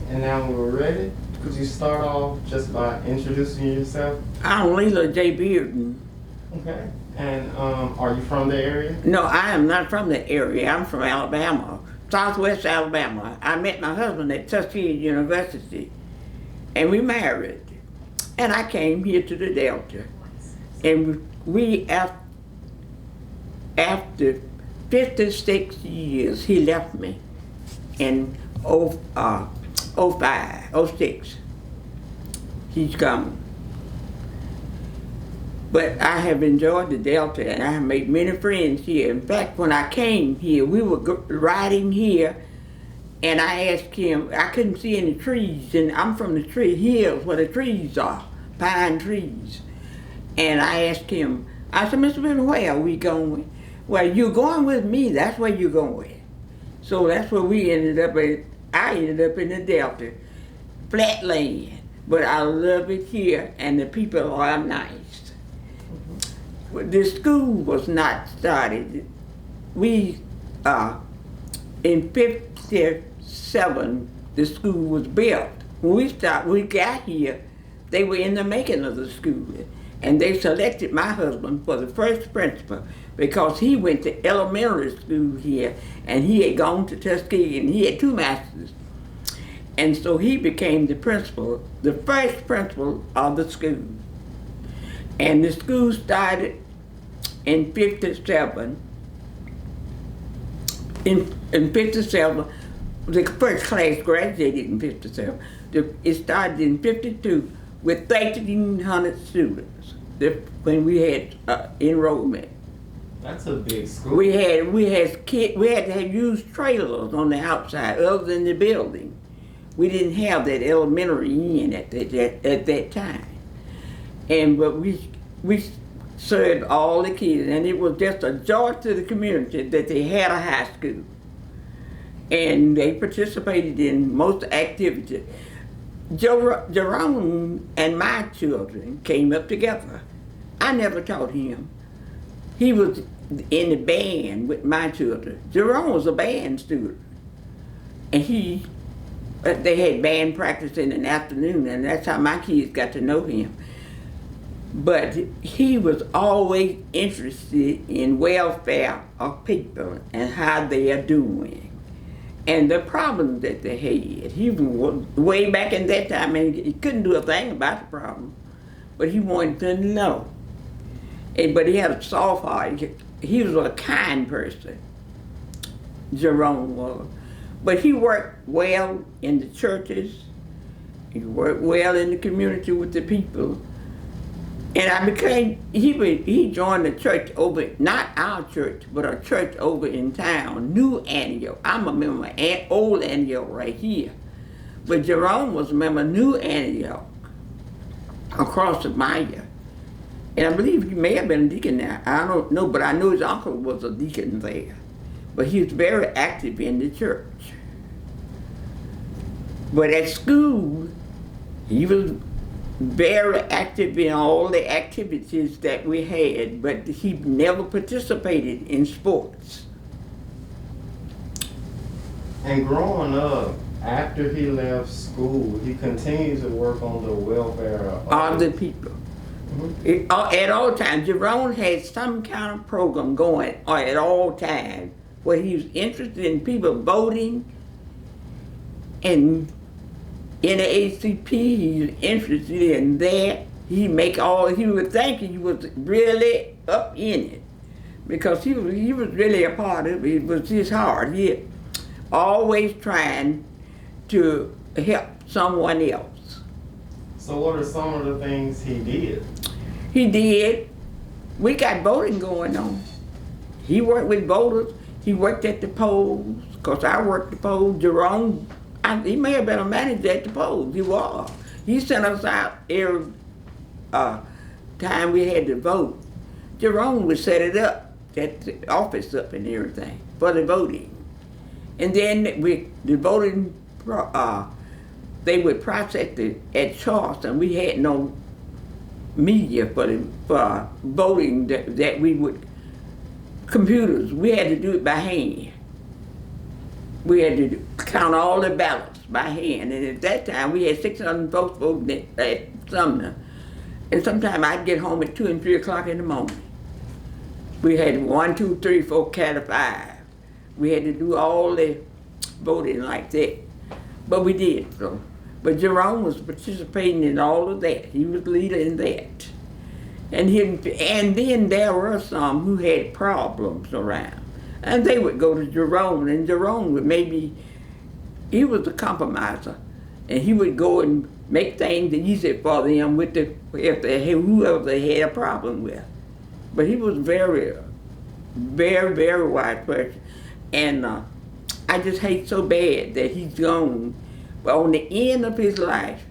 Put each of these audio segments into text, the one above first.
and now we're ready. Could you start off just by introducing yourself? I'm Leela J. Bearden. Okay. And are you from the area? No, I am not from the area. I'm from Alabama, Southwest Alabama. I met my husband at Tuskegee University, and we married. And I came here to the Delta. And we, after 56 years, he left me in 06. He's gone. But I have enjoyed the Delta, and I have made many friends here. In fact, when I came here, we were riding here, and I asked him, I couldn't see any trees, and I'm from the tree hills where the trees are, pine trees. And I asked him, I said, Mr. Benton, where are we going? Well, you're going with me, that's where you're going. So that's where we ended up at. I ended up in the Delta, flat land, but I love it here, and the people are nice. The school was not started. We, in 57, the school was built. When we got here, they were in the making of the school. And they selected my husband for the first principal because he went to elementary school here, and he had gone to Tuskegee, and he had 2 masters. And so he became the principal, the first principal of the school. And the school started in 57. In 57, the first class graduated in 57. It started in 52 with 1,300 students when we had enrollment. That's a big school. We had to have used trailers on the outside other than the building. We didn't have that elementary in at that time. But we served all the kids, and it was just a joy to the community that they had a high school. And they participated in most activities. Jerome and my children came up together. I never taught him. He was in the band with my children. Jerome was a band student. And they had band practice in the afternoon, and that's how my kids got to know him. But he was always interested in welfare of people and how they are doing. And the problems that they had. He was way back in that time, and he couldn't do a thing about the problem, but he wanted to know. But he had a soft heart. He was a kind person, Jerome was. But he worked well in the churches. He worked well in the community with the people. And he joined the church over, not our church, but a church over in town, New Antioch. I'm a member of Old Antioch right here. But Jerome was a member of New Antioch, across the Maya. And I believe he may have been a deacon there. I don't know, but I know his uncle was a deacon there. But he was very active in the church. But at school, he was very active in all the activities that we had, but he never participated in sports. And growing up, after he left school, he continued to work on the welfare of the people. Mm-hmm. At all times, Jerome had some kind of program going at all times where he was interested in people voting, and NAACP, he was interested in that. He would think he was really up in it because he was really a part of it. It was his heart. He always trying to help someone else. So what are some of the things he did? He did. We got voting going on. He worked with voters. He worked at the polls, because I worked the polls. Jerome, he may have been a manager at the polls. He was. He sent us out every time we had to vote. Jerome would set it up, set the office up and everything for the voting. And then the voting, they would process it at Charleston. We had no media for voting that we would, computers. We had to do it by hand. We had to count all the ballots by hand, and at that time we had 600 folks voting at Sumner. And sometimes I'd get home at 2 and 3 o'clock in the morning. We had 1, 2, 3, 4, count of 5. We had to do all the voting like that, but we did so. But Jerome was participating in all of that. He was leader in that. And then there were some who had problems around. And they would go to Jerome, and Jerome would he was a compromiser. And he would go and make things easy for them with whoever they had a problem with. But he was very, very, very wise person. And I just hate so bad that he's gone. But on the end of his life,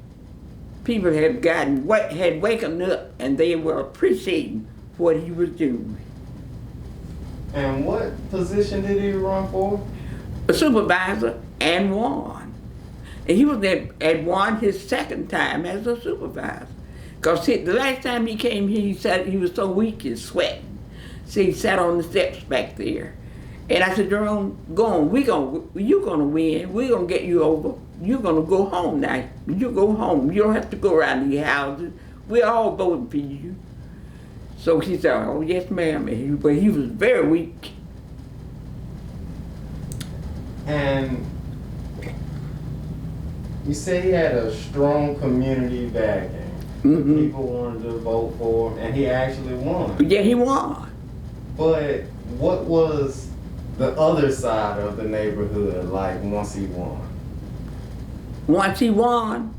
people had waken up and they were appreciating what he was doing. And what position did he run for? A supervisor, and won. And he was at won his second time as a supervisor. Because the last time he came here, he said he was so weak and sweating. So he sat on the steps back there. And I said, Jerome, go on, you're gonna win, we're gonna get you over. You're gonna go home now. You go home. You don't have to go around these houses. We're all voting for you. So he said, oh yes ma'am, but he was very weak. And you say he had a strong community backing. Mm-hmm. People wanted to vote for him, and he actually won. Yeah, he won. But what was the other side of the neighborhood like once he won? Once he won,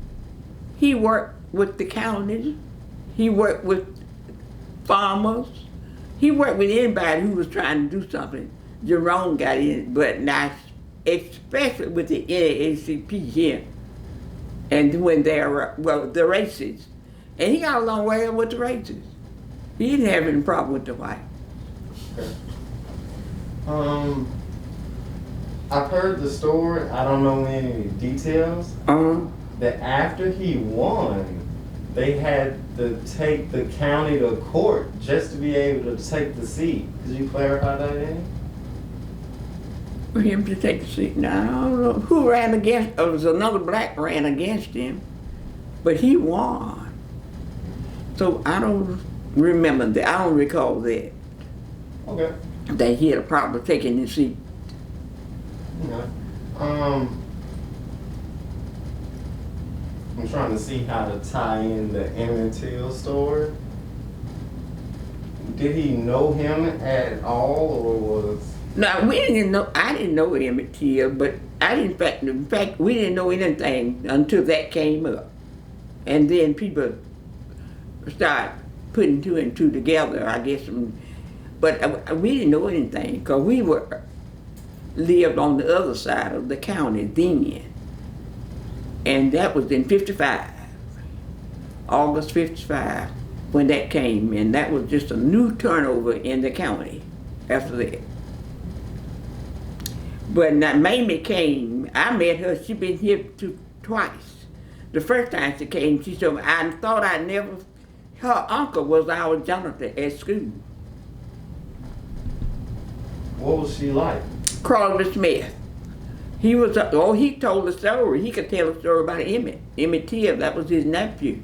he worked with the counties. He worked with farmers. He worked with anybody who was trying to do something. Jerome got in, but not especially with the NAACP here. And when the races. And he got along well with the races. He didn't have any problem with the white. Okay. I've heard the story, I don't know any details, that after he won, they had to take the county to court just to be able to take the seat. Could you clarify that any? For him to take the seat. Now, I don't know who ran against, there was another black ran against him, but he won. So I don't remember that, I don't recall that. Okay. That he had a problem taking the seat. Okay. I'm trying to see how to tie in the Emmett Till story. Did he know him at all, or was? No, we didn't know. I didn't know Emmett Till, but in fact, we didn't know anything until that came up, and then people start putting two and two together, I guess. But we didn't know anything because we lived on the other side of the county then, and that was in '55, August '55, when that came, and that was just a new turnover in the county after that. But now Mamie came, I met her, she'd been here twice. The first time she came, she told me, I thought I'd never, her uncle was our janitor at school. What was she like? Crosby Smith. He was, he told the story. He could tell a story about Emmett Till, that was his nephew.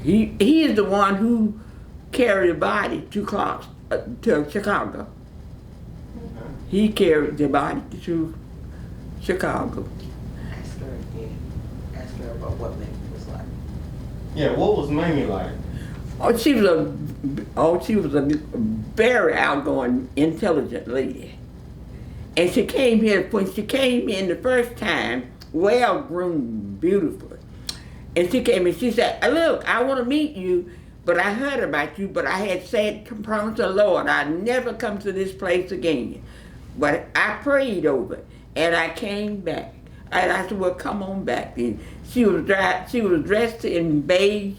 He is the one who carried the body to Chicago. Okay. He carried the body to Chicago. Ask her again. Ask her about what Mamie was like. Yeah, what was Mamie like? She was a very outgoing, intelligent lady. And she came here, when she came in the first time, well-groomed, beautiful. And she came and she said, look, I want to meet you, but I heard about you, but I had said, promise the Lord, I'd never come to this place again. But I prayed over it, and I came back. And I said, well, come on back. And she was dressed in beige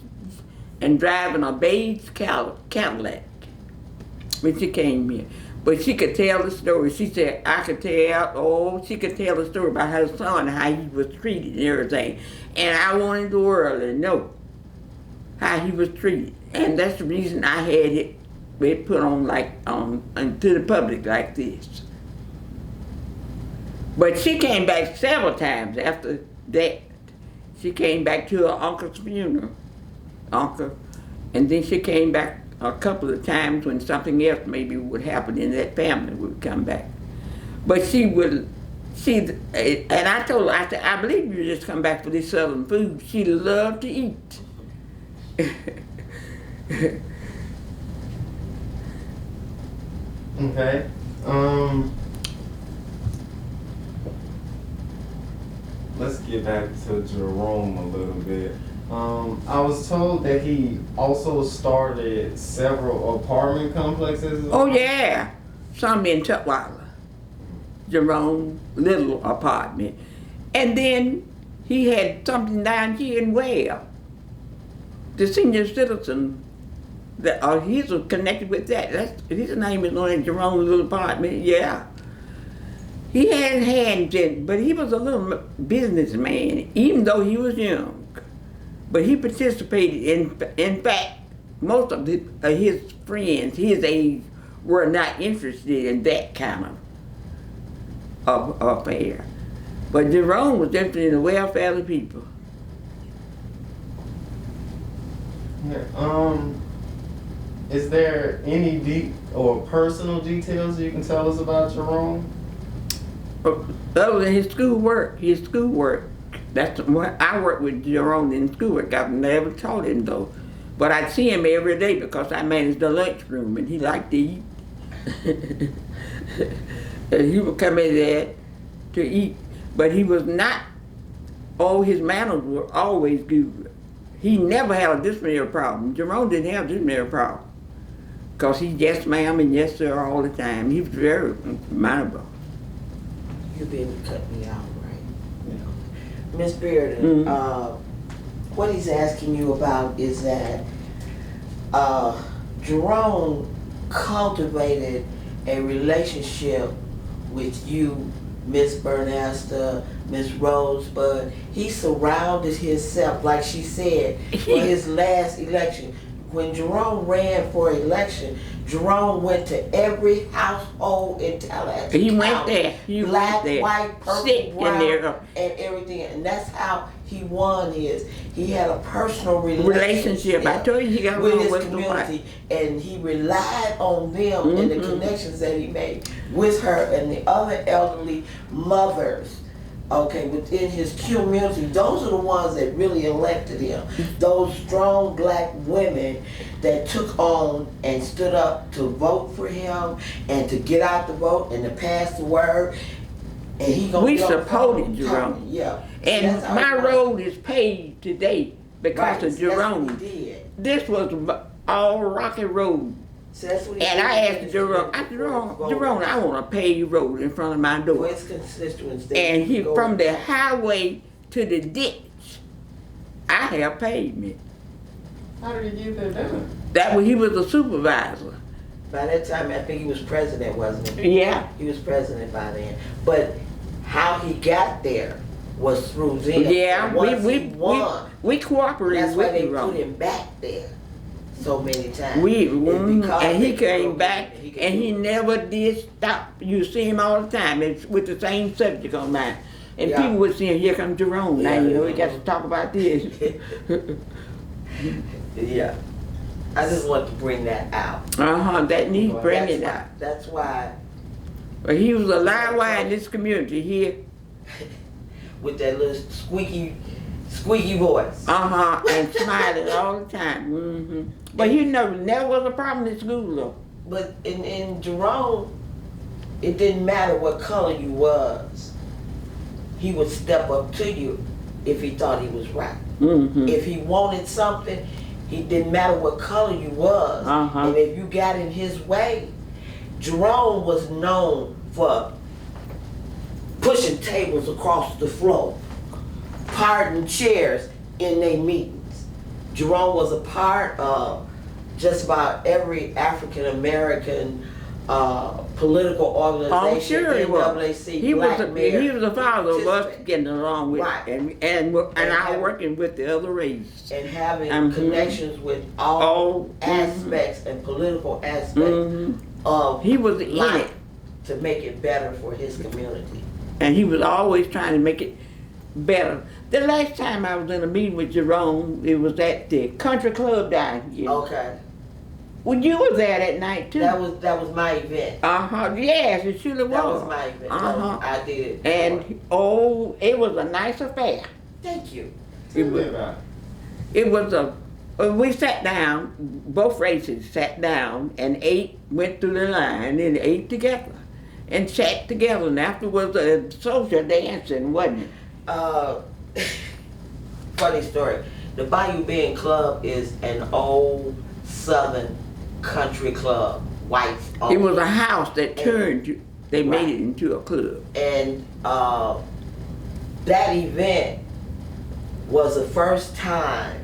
and driving a beige Cadillac when she came here. But she could tell the story. She said, she could tell the story about her son, how he was treated and everything. And I wanted the world to know how he was treated. And that's the reason I had it put on to the public like this. But she came back several times after that. She came back to her uncle's funeral, and then she came back a couple of times when something else maybe would happen in that family would come back. But and I told her, I said, I believe you just come back for this southern food. She loved to eat. Okay. Let's get back to Jerome a little bit. I was told that he also started several apartment complexes. Oh yeah, some in Tutwiler, Jerome little apartment, and then he had something down here in Wales. The senior citizen that he's connected with that. His name is on Jerome little apartment. Yeah. He had hands in, but he was a little businessman, even though he was young. But he participated in fact, most of his friends, his age, were not interested in that kind of affair. But Jerome was interested in the welfare of the people. Yeah, is there any deep or personal details you can tell us about Jerome? Other than his schoolwork. That's what I worked with Jerome in schoolwork. I've never taught him though, but I'd see him every day because I managed the lunchroom, and he liked to eat. And he would come in there to eat, but he was not. Oh, his manners were always good. He never had a disciplinary problem. Jerome didn't have a disciplinary problem because he yes ma'am and yes sir all the time. He was very mannerable. You'll be able to cut me out, right? Miss Bearden, what he's asking you about is that Jerome cultivated a relationship with you, Miss Bernasta, Miss Rosebud. He surrounded himself, like she said, for his last election. When Jerome ran for election, Jerome went to every household in Tallahassee. He went there. Black, white, purple, brown, there. and everything. And that's how he won his. He had a personal relationship. I told you he got with along his community, and he relied on them and the connections that he made with her and the other elderly mothers. Okay, within his community, those are the ones that really elected him. Those strong black women that took on and stood up to vote for him and to get out the vote and to pass the word. And he gonna we supported Jerome. Yeah. And my road is paved today because of Jerome. That's what he did. This was all rocky road. So that's what he And did. I asked Jerome, Jerome, I want a paved road in front of my For door. his constituents. And he from the highway to the ditch, I have pavement. How did he get that done? That was he was a supervisor. By that time, I think he was president, wasn't he? Yeah. He was president by then. But how he got there was through them. Yeah, Once he won, we cooperated that's why with they Jerome. put him back there so many times. And he came back, and he never did stop. You see him all the time. It's with the same subject on mine. And Yeah. people would say, here comes Jerome. Now, Yeah. you know, we got to talk about this. Yeah. I just want to bring that out. That needs bringing out. That's why, But he was a live wire in this community here. with that little squeaky voice. And smiling all the time. But he never was a problem in school, though. But in Jerome, it didn't matter what color you was. He would step up to you if he thought he was right. If he wanted something, it didn't matter what color you was. And if you got in his way, Jerome was known for pushing tables across the floor, parting chairs in their meetings. Jerome was a part of just about every African American political organization. Sure he was. NAACP, He was Black the father of us participant. getting along with, Right. and I working with the other race. And having connections with all aspects and political aspects of He was in life it. to make it better for his community. And he was always trying to make it better. The last time I was in a meeting with Jerome, it was at the country club down here. Okay. Well, you were there that night too. That was my event. Yes, it surely was. That was my event. I did it. And it was a nice affair. Thank you. Tell me about it. It was we sat down, both races sat down and ate, went through the line and ate together and sat together, and afterwards a social dancing, wasn't it? Funny story. The Bayou Bend Club is an old Southern country club, whites only. It was a house that turned, they made it into a club. And that event was the first time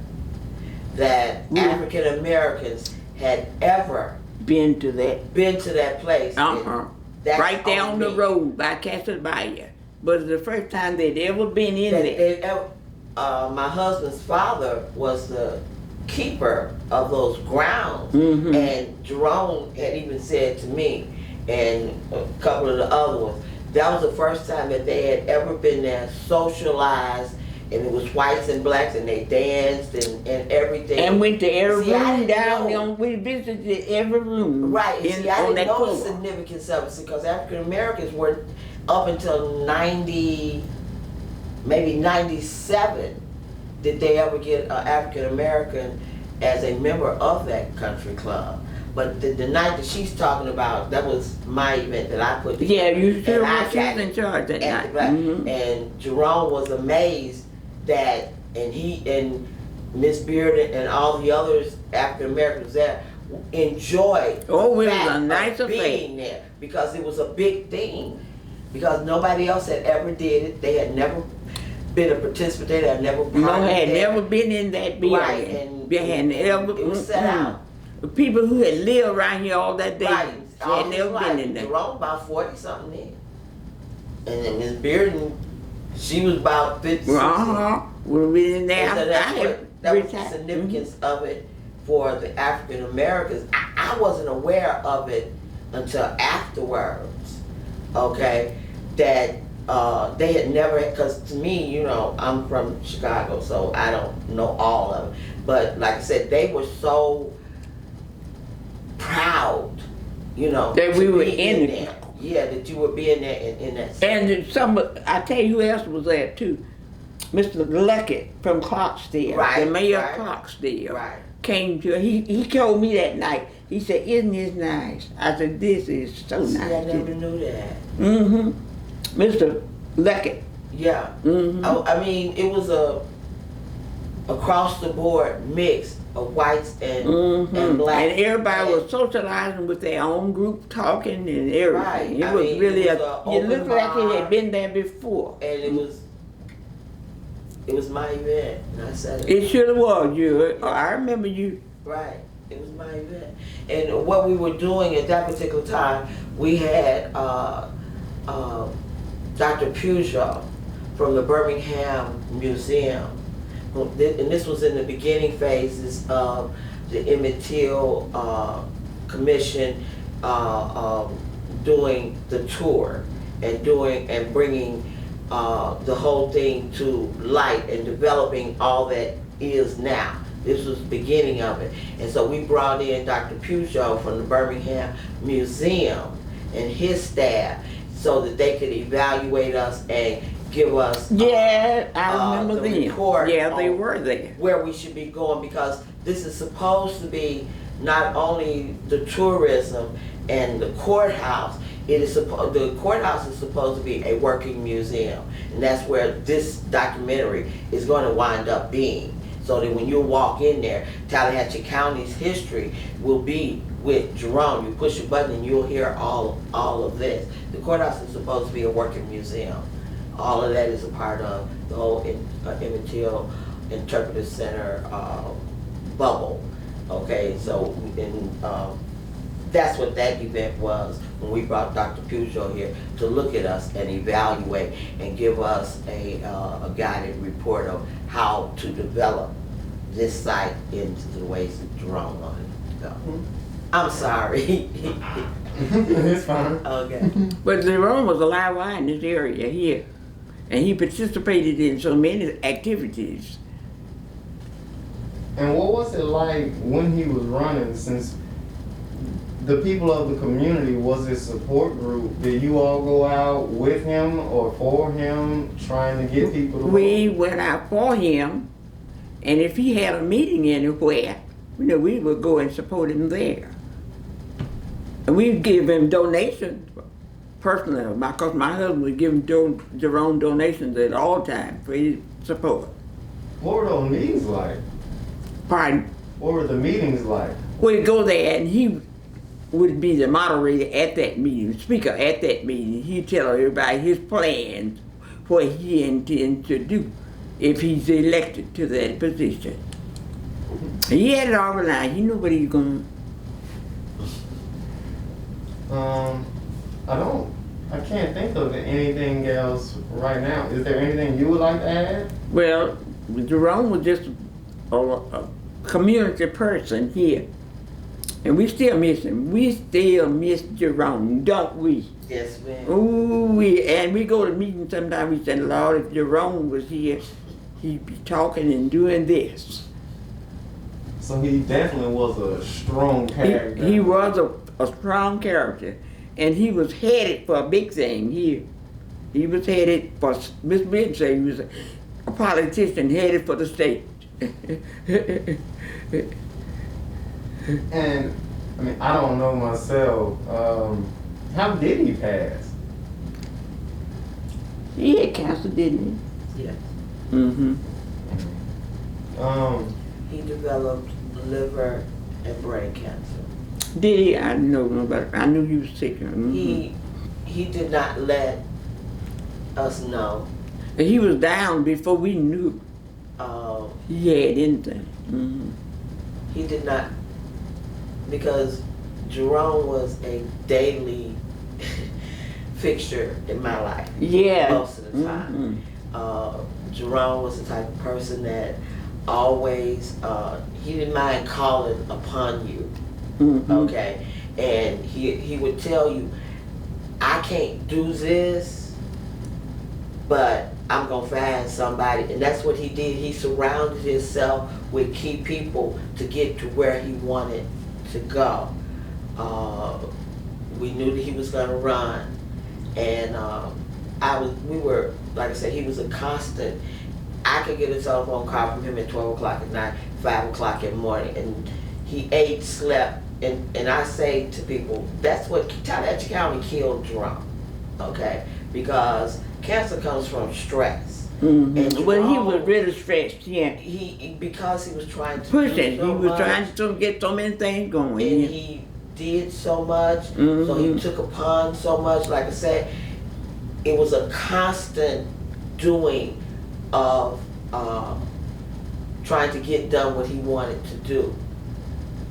that African Americans had ever been to that place. Right down the road by Castle Bayou. But it's the first time they'd ever been in there. My husband's father was the keeper of those grounds, and Jerome had even said to me and a couple of the other ones, that was the first time that they had ever been there, socialized, and it was whites and blacks, and they danced and everything. And went to every room down there. We visited every room. Right. I didn't know the floor. significance of it because African Americans were up until 90, maybe 97, did they ever get an African American as a member of that country club. But the night that she's talking about, that was my event that I put together. Yeah, you sure was in charge that night. And Jerome was amazed that, and he and Miss Beard and all the others African Americans there enjoyed it was a nice being there because it was a big thing. Because nobody else had ever did it. They had never been a participant. They had never never been in that building. Right, and it was set out. The people who had lived around here all that day had never been in there. Jerome about 40 something then. And then Miss Bearden, she was about 50. We'll be in there. So that was the significance of it for the African Americans. I wasn't aware of it until afterwards. Okay, that they had never, because to me, you know, I'm from Chicago, so I don't know all of it. But like I said, they were so proud, you know, that we were in there. Yeah, that you were being there in that space. And I tell you who else was there too. Mr. Luckett from Clarksdale, the mayor of Clarksdale, came to, he told me that night, he said, "Isn't this nice?" I said, "This is so nice." I never knew that. Mr. Luckett. Yeah. I mean, it was a across the board mix of whites and blacks. And everybody was socializing with their own group, talking and everything. Right. It was really it looked like it had been there before. And it was my event, and I said it surely was. I remember you. Right. It was my event. And what we were doing at that particular time, we had Dr. Peugeot from the Birmingham Museum. And this was in the beginning phases of the Emmett Till Commission doing the tour and bringing the whole thing to light and developing all that is now. This was the beginning of it. And so we brought in Dr. Peugeot from the Birmingham Museum and his staff so that they could evaluate us and give us I remember the them. report They were there. where we should be going, because this is supposed to be not only the tourism and the courthouse, the courthouse is supposed to be a working museum, and that's where this documentary is going to wind up being. So that when you walk in there, Tallahatchie County's history will be with Jerome. You push a button and you'll hear all of this. The courthouse is supposed to be a working museum. All of that is a part of the whole Emmett Till Interpretive Center bubble. Okay, so that's what that event was when we brought Dr. Peugeot here to look at us and evaluate and give us a guided report of how to develop this site into the ways that Jerome wanted it to go. I'm sorry. It's fine. Okay. But Jerome was a live wire in this area here. And he participated in so many activities. And what was it like when he was running, since the people of the community was his support group? Did you all go out with him or for him trying to get people to We vote? went out for him, and if he had a meeting anywhere, we would go and support him there. And we'd give him donations, personally, because my husband would give him Jerome donations at all times for his support. What were those meetings like? Pardon? What were the meetings like? We'd go there, and he would be the moderator at that meeting, speaker at that meeting. He'd tell everybody his plans, what he intends to do if he's elected to that position. He had it organized. He knew what he was going I can't think of anything else right now. Is there anything you would like to add? to. Well, Jerome was just a community person here. And we still miss him. We still miss Jerome, don't we? Yes, ma'am. Ooh, and we go to meetings sometimes, we say, Lord, if Jerome was here, he'd be talking and doing this. So he definitely was a strong character. He was a strong character, and he was headed for a big thing here. He was headed for, Miss Biggs said he was a politician headed for the state. And, I mean, I don't know myself. How did he pass? He had cancer, didn't Yes. he? Mm-hmm. He developed liver and brain cancer. Did he? I didn't know about it. I knew he was sick. Mm-hmm. He did not let us know. And he was down before we knew he had anything. Mm-hmm. He did not, because Jerome was a daily fixture in my life. Yeah. Most of the time. Mm-hmm. Jerome was the type of person that always, he didn't mind calling upon you. Mm-hmm. Okay? And he would tell you, I can't do this, but I'm gonna find somebody. And that's what he did. He surrounded himself with key people to get to where he wanted to go. We knew that he was gonna run, and we were, like I said, he was a constant. I could get a telephone call from him at 12 o'clock at night, 5 o'clock in the morning, and he ate, slept, and I say to people, that's what Tallahatchie County killed Jerome, okay? Because cancer comes from stress. Mm-hmm. And Well, he Jerome, was really stressed, yeah. because he was trying to Pushing. do so He was much, trying to get so many things going. and Yeah. he did so much, so he Mhm. took upon so much. Like I said, it was a constant doing of trying to get done what he wanted to do.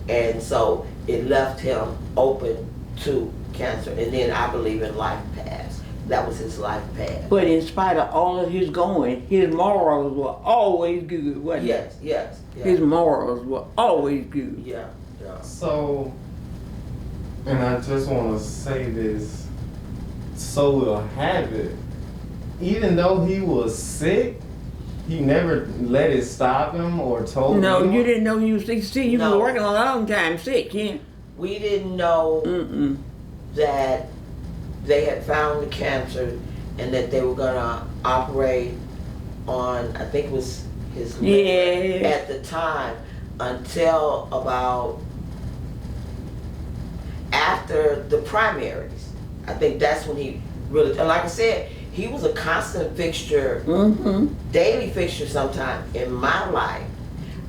And so it left him open to cancer. And then I believe in life path. That was his life path. But in spite of all of his going, his morals were always good, wasn't Yes, yes, it? His yes. morals were always good. Yeah, yeah. So, and I just want to say this so we'll have it. Even though he was sick, he never let it stop him or told No, anyone? you didn't know he was sick. See, he was No. working a long time sick, yeah. We didn't know Mm-mm. that they had found the cancer and that they were gonna operate on, I think it was his liver Yeah. at the time, until about after the primaries. I think that's when he really, and like I said, he was a constant fixture, Mm-hmm. daily fixture sometimes in my life.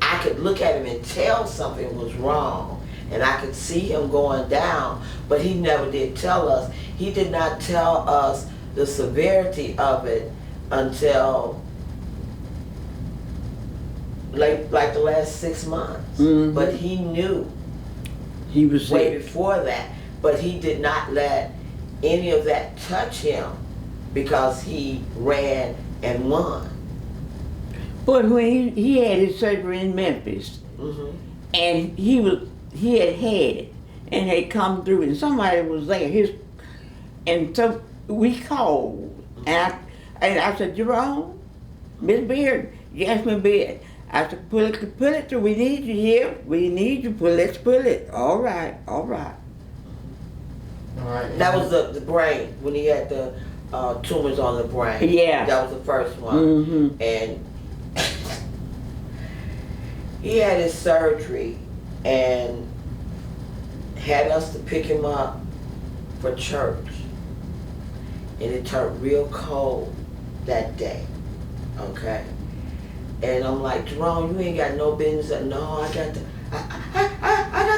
I could look at him and tell something was wrong, and I could see him going down, but he never did tell us. He did not tell us the severity of it until like the last 6 months. Mhm. But he knew He was way sick. before that, but he did not let any of that touch him because he ran and won. But when he had his surgery in Memphis, Hmm. and he had it, and had come through, and somebody was there. And so we called, and I said, Jerome, Miss Beard, yes, Miss Beard. I said, pull it through. We need you here. We need you. Let's pull it. All right, all right. All right. That was the brain, when he had the tumors on the brain. Yeah. That was the first one. Mm-hmm. And he had his surgery and had us to pick him up for church. And it turned real cold that day. Okay? And I'm like, Jerome, you ain't got no business. No, I got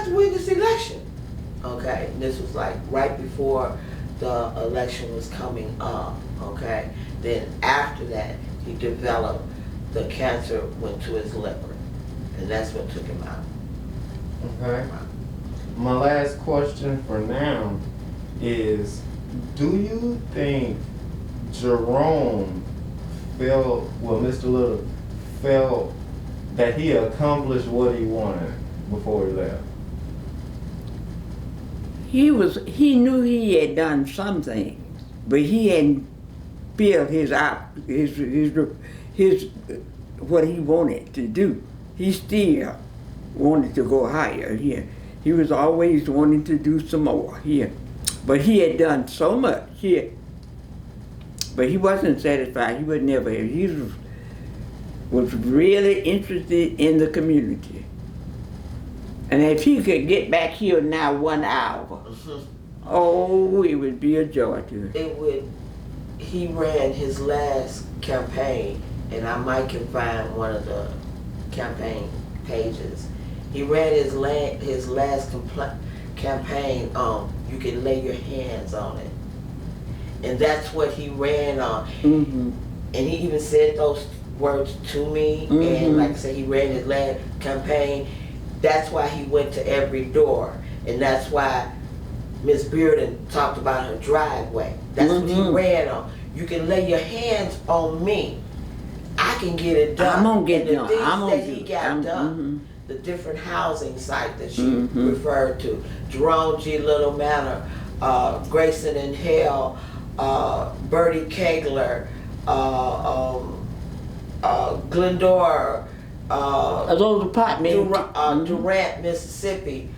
to win this election. Okay? And this was like right before the election was coming up. Okay? Then after that, he developed, the cancer went to his liver. And that's what took him out. Okay. My last question for now is, do you think Jerome felt, well, Mr. Little felt that he accomplished what he wanted before he left? He knew he had done some things, but he hadn't filled his what he wanted to do. He still wanted to go higher here. He was always wanting to do some more here. But he had done so much here. But he wasn't satisfied. He would never have. He was really interested in the community. And if he could get back here now 1 hour, oh, it would be a joy to him. It would. He ran his last campaign, and I might can find one of the campaign pages. He ran his last campaign on, you can lay your hands on it. And that's what he ran on. Mm-hmm. And he even said those words to me. Mm-hmm. And like I said, he ran his last campaign. That's why he went to every door. And that's why Miss Bearden talked about her driveway. That's what he ran on. You can lay your hands on me. I can get it done. I'm gonna get and done. the things I'm gonna that he got done, the different housing sites that she referred to, Jerome G. Little Manor, Grayson and Hale, Bertie Kegler, Glendora, those apartments. Durant, Mississippi,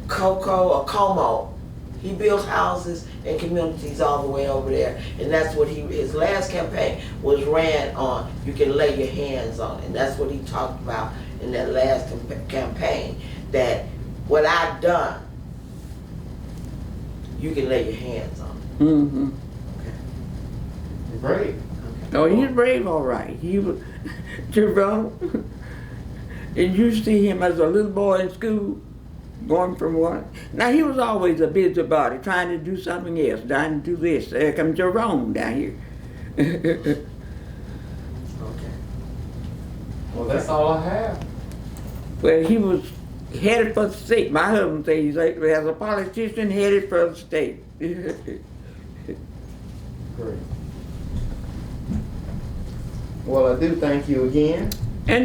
Como. He built houses and communities all the way over there. And that's what his last campaign was ran on. You can lay your hands on it. And that's what he talked about in that last campaign. That what I've done, you can lay your hands on it. Mm-hmm. Okay. Great. Okay. Oh, he's brave, all right. He was, Jerome, and you see him as a little boy in school, going from one. Now, he was always a busybody, trying to do something else, trying to do this. There comes Jerome down here. Okay. Well, that's all I have. Well, he was headed for the state. My husband says he's like, as a politician headed for the state. Great. Well, I do thank you again. And